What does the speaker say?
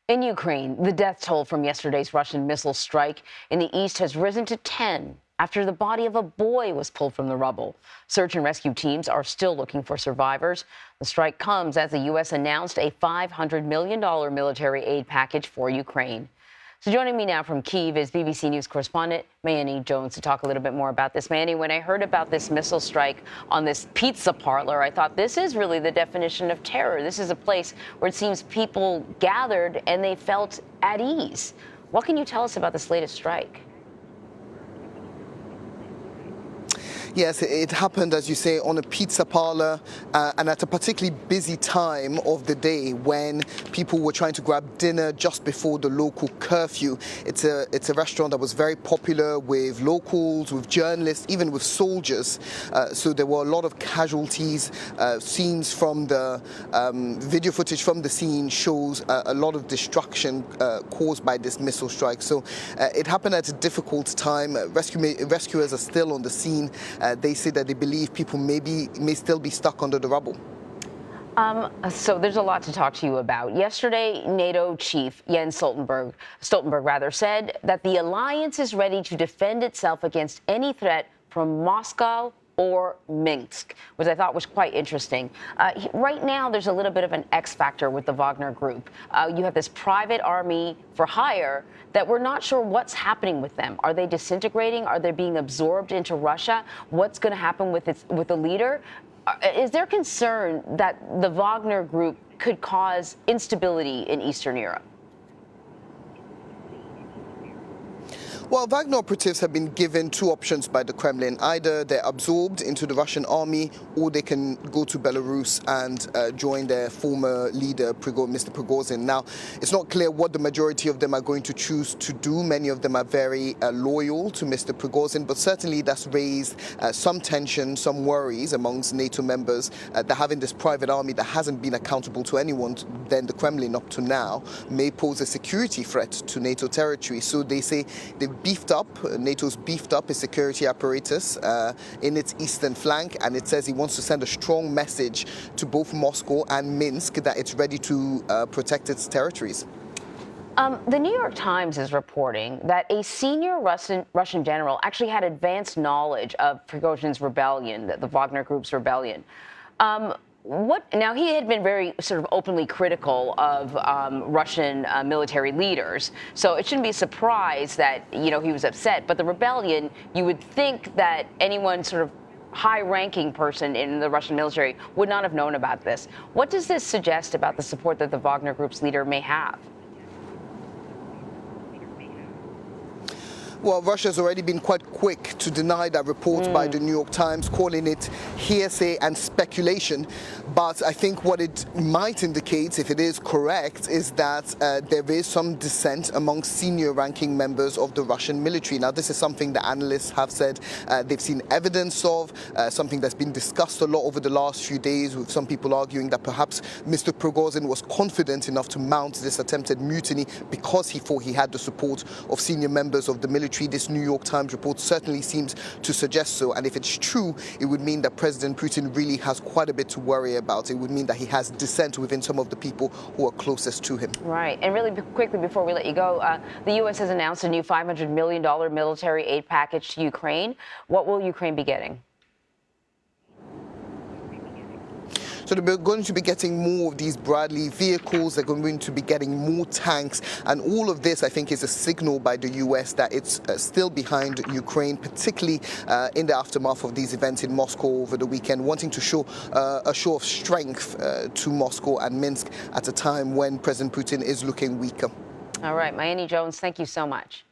In Ukraine, the death toll from yesterday's Russian missile strike in the east has risen to 10 after the body of a boy was pulled from the rubble. Search and rescue teams are still looking for survivors. The strike comes as the U.S. announced a $500 million military aid package for Ukraine. So joining me now from Kyiv is BBC News correspondent Mayeni Jones to talk a little bit more about this. Mayeni, when I heard about this missile strike on this pizza parlor, I thought this is really the definition of terror. This is a place where it seems people gathered and they felt at ease. What can you tell us about this latest strike? Yes, it happened, as you say, on a pizza parlor and at a particularly busy time of the day when people were trying to grab dinner just before the local curfew. It's a restaurant that was very popular with locals, with journalists, even with soldiers. So there were a lot of casualties. Scenes from the video footage from the scene shows a lot of destruction caused by this missile strike. So it happened at a difficult time. Rescuers are still on the scene. They say that they believe people may still be stuck under the rubble. So there's a lot to talk to you about. Yesterday, NATO chief Jens Stoltenberg said that the alliance is ready to defend itself against any threat from Moscow or Minsk, which I thought was quite interesting. Right now, there's a little bit of an X factor with the Wagner Group. You have this private army for hire that we're not sure what's happening with them. Are they disintegrating? Are they being absorbed into Russia? What's going to happen with the leader? Is there concern that the Wagner Group could cause instability in Eastern Europe? Well, Wagner operatives have been given two options by the Kremlin. Either they're absorbed into the Russian army or they can go to Belarus and join their former leader, Mr. Prigozhin. Now, it's not clear what the majority of them are going to choose to do. Many of them are very loyal to Mr. Prigozhin, but certainly that's raised some tension, some worries amongst NATO members that having this private army that hasn't been accountable to anyone than the Kremlin up to now may pose a security threat to NATO territory. So they say NATO's beefed up its security apparatus in its eastern flank, and it says it wants to send a strong message to both Moscow and Minsk that it's ready to protect its territories. The New York Times is reporting that a senior Russian general actually had advanced knowledge of Prigozhin's rebellion, the Wagner Group's rebellion. Now, he had been very sort of openly critical of Russian military leaders, so it shouldn't be a surprise that, he was upset. But the rebellion, you would think that anyone sort of high-ranking person in the Russian military would not have known about this. What does this suggest about the support that the Wagner Group's leader may have? Well, Russia's already been quite quick to deny that report by the New York Times, calling it hearsay and speculation. But I think what it might indicate, if it is correct, is that there is some dissent among senior ranking members of the Russian military. Now, this is something that analysts have said they've seen evidence of, something that's been discussed a lot over the last few days, with some people arguing that perhaps Mr. Prigozhin was confident enough to mount this attempted mutiny because he thought he had the support of senior members of the military. This New York Times report certainly seems to suggest so. And if it's true, it would mean that President Putin really has quite a bit to worry about. It would mean that he has dissent within some of the people who are closest to him. Right. And really quickly before we let you go, the U.S. has announced a new $500 million military aid package to Ukraine. What will Ukraine be getting? So they're going to be getting more of these Bradley vehicles. They're going to be getting more tanks. And all of this, I think, is a signal by the U.S. that it's still behind Ukraine, particularly in the aftermath of these events in Moscow over the weekend, wanting to show a show of strength to Moscow and Minsk at a time when President Putin is looking weaker. All right. Mayeni Jones, thank you so much.